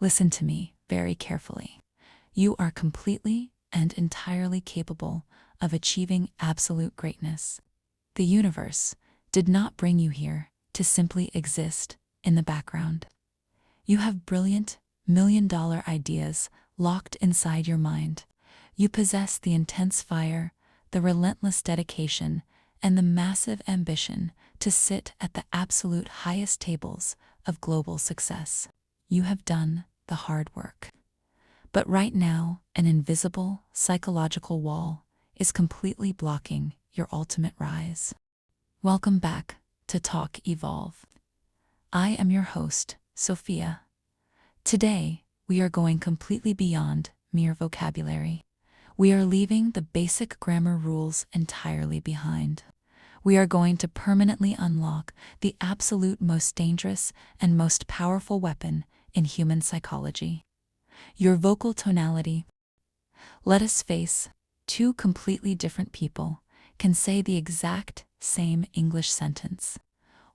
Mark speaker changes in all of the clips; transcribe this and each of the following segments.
Speaker 1: Listen to me very carefully. You are completely and entirely capable of achieving absolute greatness. The universe did not bring you here to simply exist in the background. You have brilliant, million-dollar ideas locked inside your mind. You possess the intense fire, the relentless dedication, and the massive ambition to sit at the absolute highest tables of global success. You have done the hard work. But right now, an invisible psychological wall is completely blocking your ultimate rise. Welcome back to Talk Evolve. I am your host, Sophia. Today, we are going completely beyond mere vocabulary. We are leaving the basic grammar rules entirely behind. We are going to permanently unlock the absolute most dangerous and most powerful weapon in human psychology: your vocal tonality. Let us face, two completely different people can say the exact same English sentence.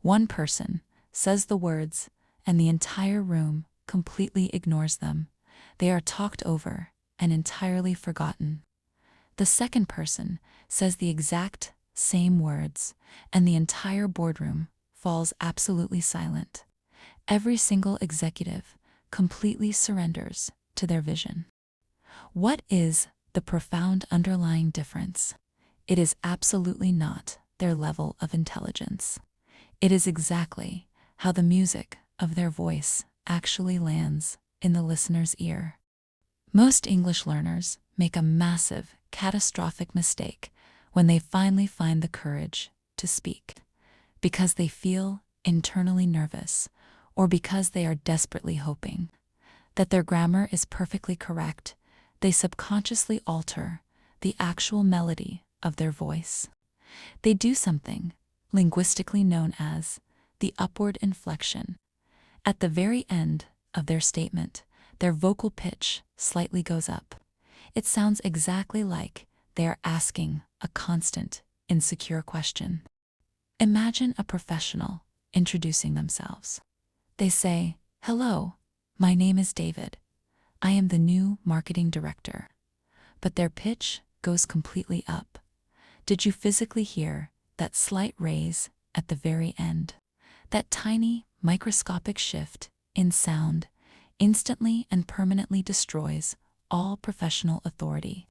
Speaker 1: One person says the words, and the entire room completely ignores them. They are talked over and entirely forgotten. The second person says the exact same words, and the entire boardroom falls absolutely silent. Every single executive completely surrenders to their vision. What is the profound underlying difference? It is absolutely not their level of intelligence. It is exactly how the music of their voice actually lands in the listener's ear. Most English learners make a massive, catastrophic mistake when they finally find the courage to speak, because they feel internally nervous, or because they are desperately hoping that their grammar is perfectly correct. They subconsciously alter the actual melody of their voice. They do something linguistically known as the upward inflection. At the very end of their statement, their vocal pitch slightly goes up. It sounds exactly like they are asking a constant, insecure question. Imagine a professional introducing themselves. They say, "Hello, my name is David. I am the new marketing director." But their pitch goes completely up. Did you physically hear that slight raise at the very end? That tiny, microscopic shift in sound instantly and permanently destroys all professional authority.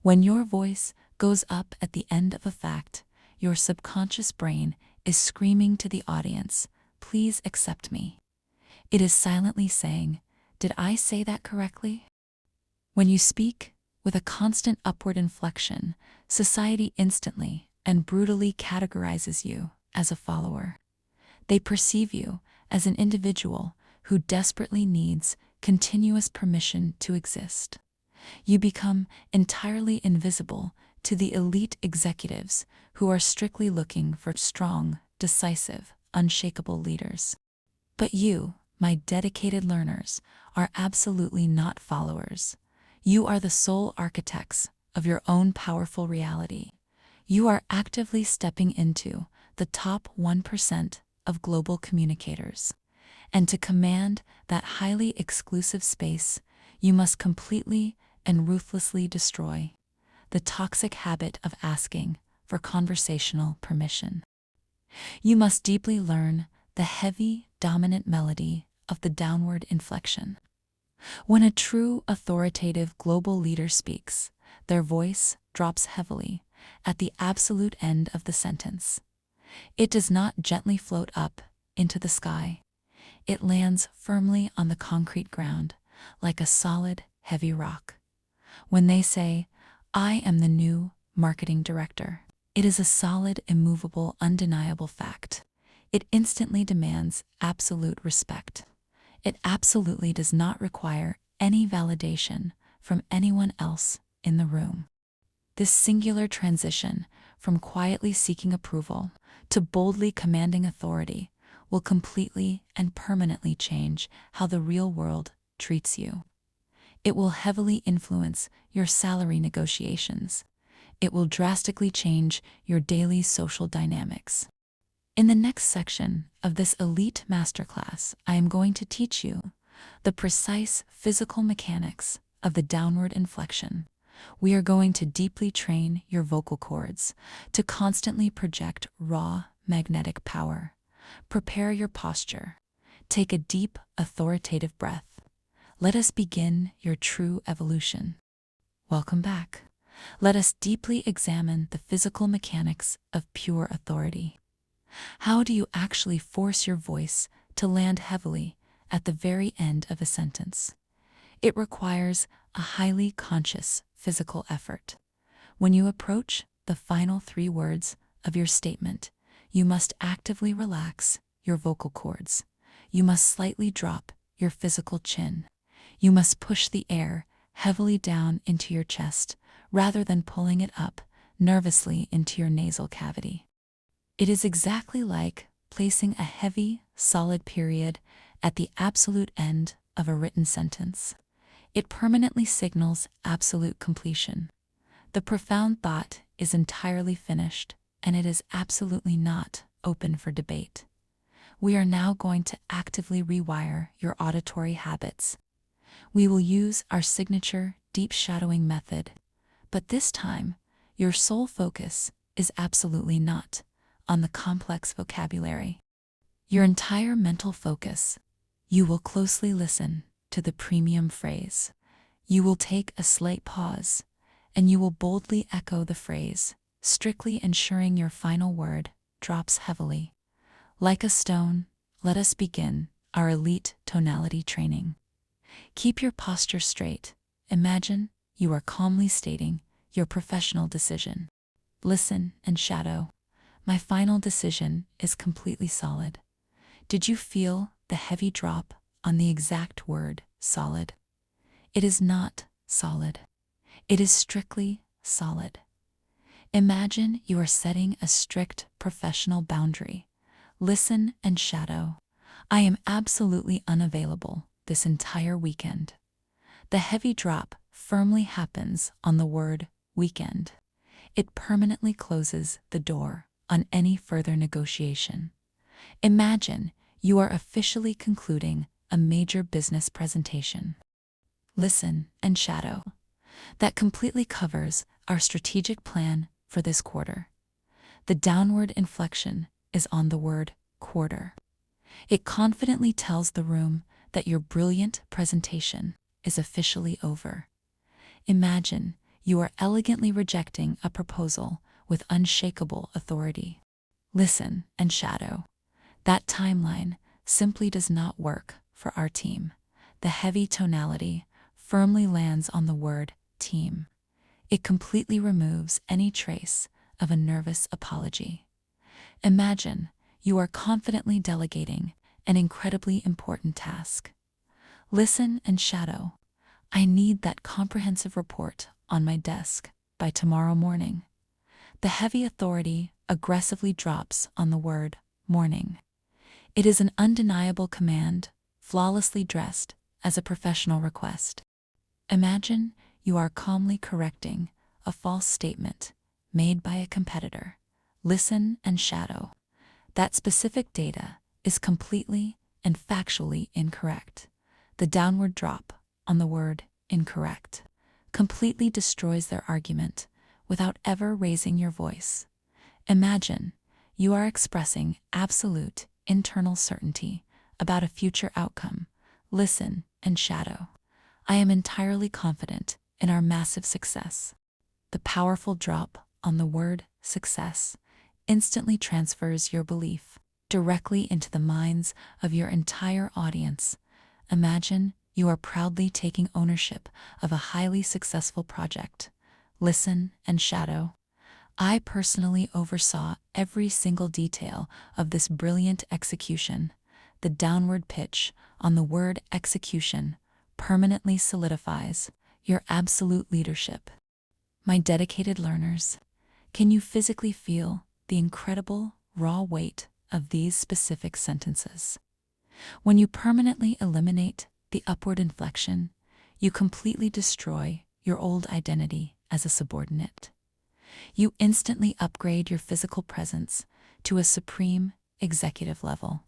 Speaker 1: When your voice goes up at the end of a fact, your subconscious brain is screaming to the audience, "Please accept me." It is silently saying, "Did I say that correctly?" When you speak with a constant upward inflection, society instantly and brutally categorizes you as a follower. They perceive you as an individual who desperately needs continuous permission to exist. You become entirely invisible to the elite executives who are strictly looking for strong, decisive, unshakable leaders. But you, my dedicated learners, are absolutely not followers. You are the sole architects of your own powerful reality. You are actively stepping into the top 1% of global communicators. And to command that highly exclusive space, you must completely and ruthlessly destroy the toxic habit of asking for conversational permission. You must deeply learn the heavy, dominant melody of the downward inflection. When a true authoritative global leader speaks, their voice drops heavily at the absolute end of the sentence. It does not gently float up into the sky. It lands firmly on the concrete ground, like a solid, heavy rock. When they say, "I am the new marketing director," it is a solid, immovable, undeniable fact. It instantly demands absolute respect. It absolutely does not require any validation from anyone else in the room. This singular transition from quietly seeking approval to boldly commanding authority will completely and permanently change how the real world treats you. It will heavily influence your salary negotiations. It will drastically change your daily social dynamics. In the next section of this elite masterclass, I am going to teach you the precise physical mechanics of the downward inflection. We are going to deeply train your vocal cords to constantly project raw magnetic power. Prepare your posture. Take a deep, authoritative breath. Let us begin your true evolution. Welcome back. Let us deeply examine the physical mechanics of pure authority. How do you actually force your voice to land heavily at the very end of a sentence? It requires a highly conscious physical effort. When you approach the final 3 words of your statement, you must actively relax your vocal cords. You must slightly drop your physical chin. You must push the air heavily down into your chest rather than pulling it up nervously into your nasal cavity. It is exactly like placing a heavy, solid period at the absolute end of a written sentence. It permanently signals absolute completion. The profound thought is entirely finished, and it is absolutely not open for debate. We are now going to actively rewire your auditory habits. We will use our signature deep shadowing method, but this time, your sole focus is absolutely not on the complex vocabulary. Your entire mental focus, you will closely listen to the premium phrase. You will take a slight pause, and you will boldly echo the phrase, strictly ensuring your final word drops heavily. Like a stone, let us begin our elite tonality training. Keep your posture straight. Imagine you are calmly stating your professional decision. Listen and shadow. My final decision is completely solid. Did you feel the heavy drop on the exact word solid? It is not solid. It is strictly solid. Imagine you are setting a strict professional boundary. Listen and shadow. I am absolutely unavailable this entire weekend. The heavy drop firmly happens on the word weekend. It permanently closes the door on any further negotiation. Imagine you are officially concluding a major business presentation. Listen and shadow. That completely covers our strategic plan for this quarter. The downward inflection is on the word quarter. It confidently tells the room that your brilliant presentation is officially over. Imagine you are elegantly rejecting a proposal with unshakable authority. Listen and shadow. That timeline simply does not work for our team. The heavy tonality firmly lands on the word team. It completely removes any trace of a nervous apology. Imagine you are confidently delegating an incredibly important task. Listen and shadow. I need that comprehensive report on my desk by tomorrow morning. The heavy authority aggressively drops on the word morning. It is an undeniable command, flawlessly dressed as a professional request. Imagine you are calmly correcting a false statement made by a competitor. Listen and shadow. That specific data is completely and factually incorrect. The downward drop on the word incorrect completely destroys their argument without ever raising your voice. Imagine you are expressing absolute internal certainty about a future outcome. Listen and shadow. I am entirely confident in our massive success. The powerful drop on the word success instantly transfers your belief directly into the minds of your entire audience. Imagine you are proudly taking ownership of a highly successful project. Listen and shadow. I personally oversaw every single detail of this brilliant execution. The downward pitch on the word execution permanently solidifies your absolute leadership. My dedicated learners, can you physically feel the incredible raw weight of these specific sentences? When you permanently eliminate the upward inflection, you completely destroy your old identity as a subordinate. You instantly upgrade your physical presence to a supreme executive level.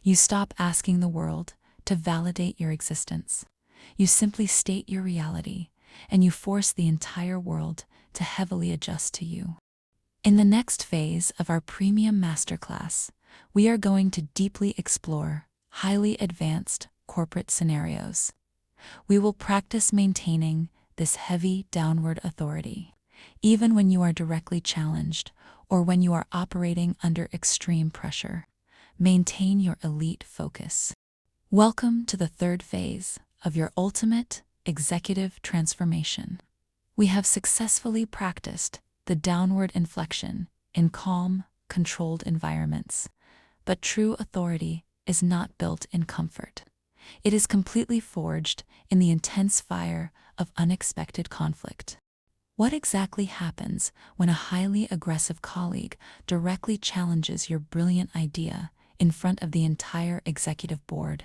Speaker 1: You stop asking the world to validate your existence. You simply state your reality, and you force the entire world to heavily adjust to you. In the next phase of our premium masterclass, we are going to deeply explore highly advanced corporate scenarios. We will practice maintaining this heavy downward authority, even when you are directly challenged or when you are operating under extreme pressure. Maintain your elite focus. Welcome to the third phase of your ultimate executive transformation. We have successfully practiced the downward inflection in calm, controlled environments. But true authority is not built in comfort. It is completely forged in the intense fire of unexpected conflict. What exactly happens when a highly aggressive colleague directly challenges your brilliant idea in front of the entire executive board?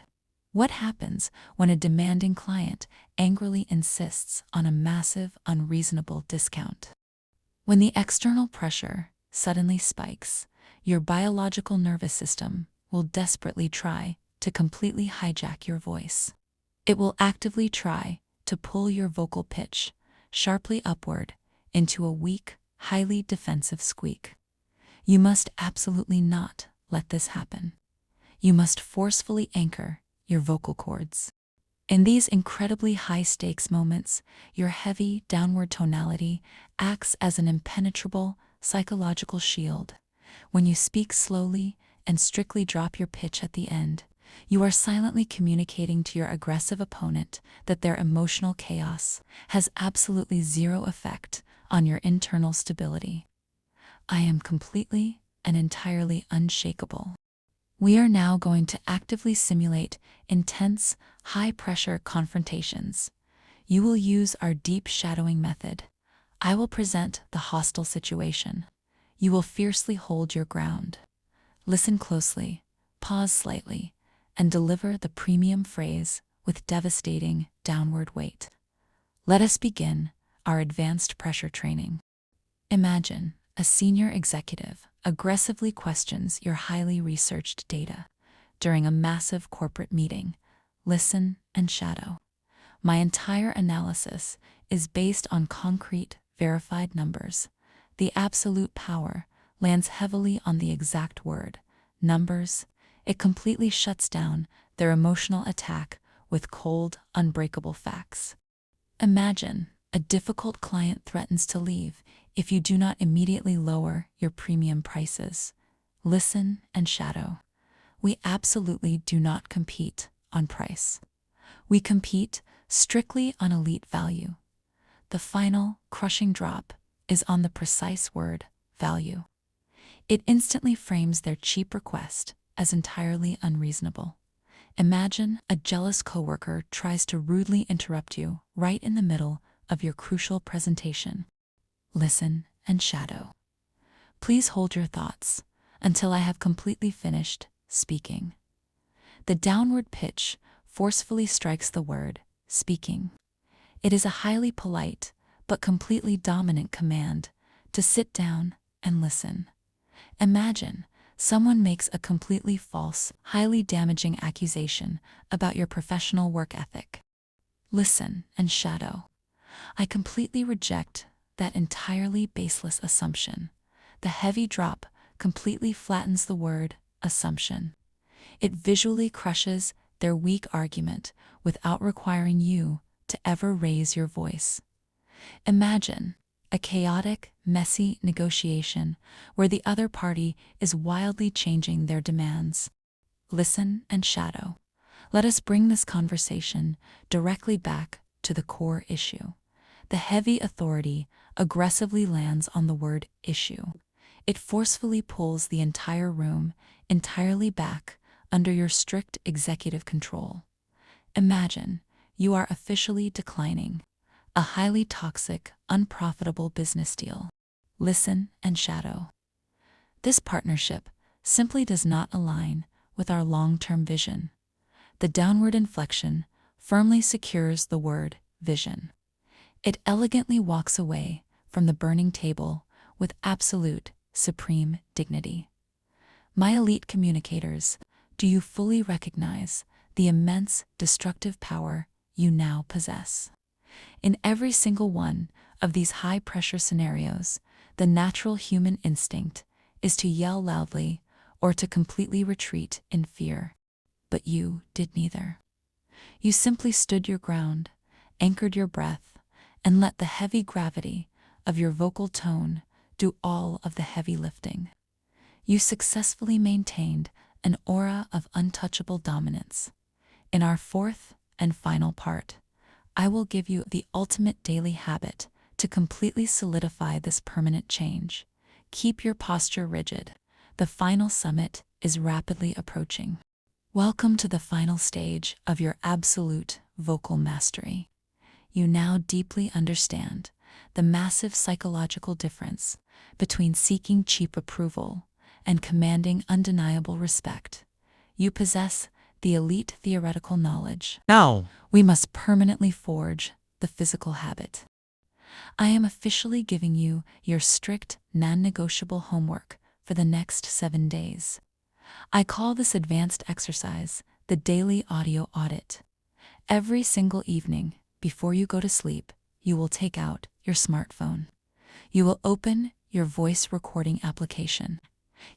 Speaker 1: What happens when a demanding client angrily insists on a massive, unreasonable discount? When the external pressure suddenly spikes, your biological nervous system will desperately try to completely hijack your voice. It will actively try to pull your vocal pitch sharply upward into a weak, highly defensive squeak. You must absolutely not let this happen. You must forcefully anchor your vocal cords. In these incredibly high-stakes moments, your heavy, downward tonality acts as an impenetrable psychological shield. When you speak slowly and strictly drop your pitch at the end, you are silently communicating to your aggressive opponent that their emotional chaos has absolutely zero effect on your internal stability. I am completely and entirely unshakable. We are now going to actively simulate intense, high-pressure confrontations. You will use our deep shadowing method. I will present the hostile situation. You will fiercely hold your ground. Listen closely, pause slightly, and deliver the premium phrase with devastating downward weight. Let us begin our advanced pressure training. Imagine a senior executive aggressively questions your highly researched data during a massive corporate meeting. Listen and shadow. My entire analysis is based on concrete, verified numbers. The absolute power lands heavily on the exact word, numbers. It completely shuts down their emotional attack with cold, unbreakable facts. Imagine a difficult client threatens to leave if you do not immediately lower your premium prices. Listen and shadow. We absolutely do not compete on price. We compete strictly on elite value. The final, crushing drop is on the precise word, value. It instantly frames their cheap request as entirely unreasonable. Imagine a jealous coworker tries to rudely interrupt you right in the middle of your crucial presentation. Listen and shadow. Please hold your thoughts until I have completely finished speaking. The downward pitch forcefully strikes the word, speaking. It is a highly polite but completely dominant command to sit down and listen. Imagine someone makes a completely false, highly damaging accusation about your professional work ethic. Listen and shadow. I completely reject that entirely baseless assumption. The heavy drop completely flattens the word, assumption. It visually crushes their weak argument without requiring you to ever raise your voice. Imagine a chaotic, messy negotiation where the other party is wildly changing their demands. Listen and shadow. Let us bring this conversation directly back to the core issue. The heavy authority aggressively lands on the word issue. It forcefully pulls the entire room entirely back under your strict executive control. Imagine you are officially declining a highly toxic, unprofitable business deal. Listen and shadow. This partnership simply does not align with our long-term vision. The downward inflection firmly secures the word vision. It elegantly walks away from the burning table with absolute, supreme dignity. My elite communicators, do you fully recognize the immense destructive power you now possess. In every single one of these high-pressure scenarios, the natural human instinct is to yell loudly or to completely retreat in fear. But you did neither. You simply stood your ground, anchored your breath, and let the heavy gravity of your vocal tone do all of the heavy lifting. You successfully maintained an aura of untouchable dominance. In our fourth and final part, I will give you the ultimate daily habit to completely solidify this permanent change. Keep your posture rigid. The final summit is rapidly approaching. Welcome to the final stage of your absolute vocal mastery. You now deeply understand the massive psychological difference between seeking cheap approval and commanding undeniable respect. You possess the elite theoretical knowledge.
Speaker 2: Now,
Speaker 1: We must permanently forge the physical habit. I am officially giving you your strict, non-negotiable homework for the next 7 days. I call this advanced exercise the daily audio audit. Every single evening, before you go to sleep, you will take out your smartphone. You will open your voice recording application.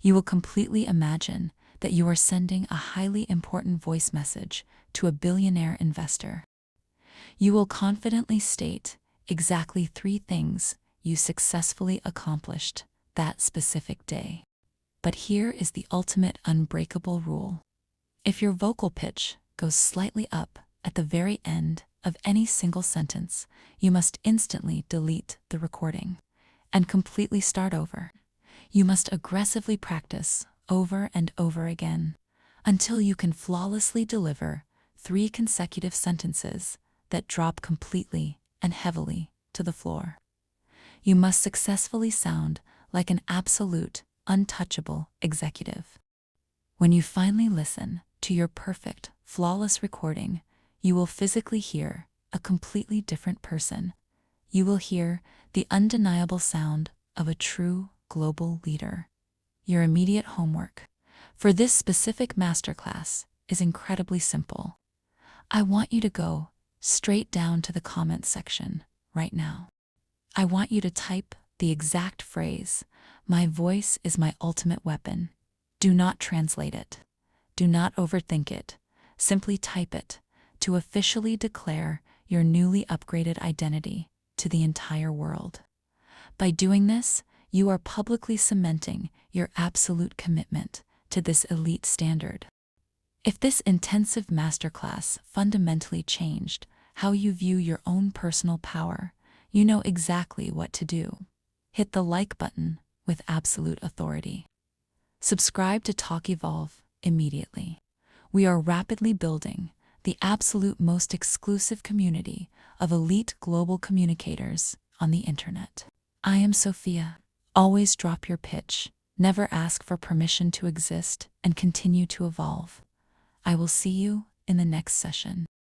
Speaker 1: You will completely imagine that you are sending a highly important voice message to a billionaire investor. You will confidently state exactly 3 things you successfully accomplished that specific day. But here is the ultimate unbreakable rule. If your vocal pitch goes slightly up at the very end of any single sentence, you must instantly delete the recording and completely start over. You must aggressively practice over and over again until you can flawlessly deliver 3 consecutive sentences that drop completely and heavily to the floor. You must successfully sound like an absolute, untouchable executive. When you finally listen to your perfect, flawless recording, you will physically hear a completely different person. You will hear the undeniable sound of a true global leader. Your immediate homework for this specific masterclass is incredibly simple. I want you to go straight down to the comments section right now. I want you to type the exact phrase, "My voice is my ultimate weapon." Do not translate it. Do not overthink it. Simply type it to officially declare your newly upgraded identity to the entire world. By doing this, you are publicly cementing your absolute commitment to this elite standard. If this intensive masterclass fundamentally changed how you view your own personal power, you know exactly what to do. Hit the like button with absolute authority. Subscribe to Talk Evolve immediately. We are rapidly building the absolute most exclusive community of elite global communicators on the internet. I am Sophia. Always drop your pitch, never ask for permission to exist, and continue to evolve. I will see you in the next session.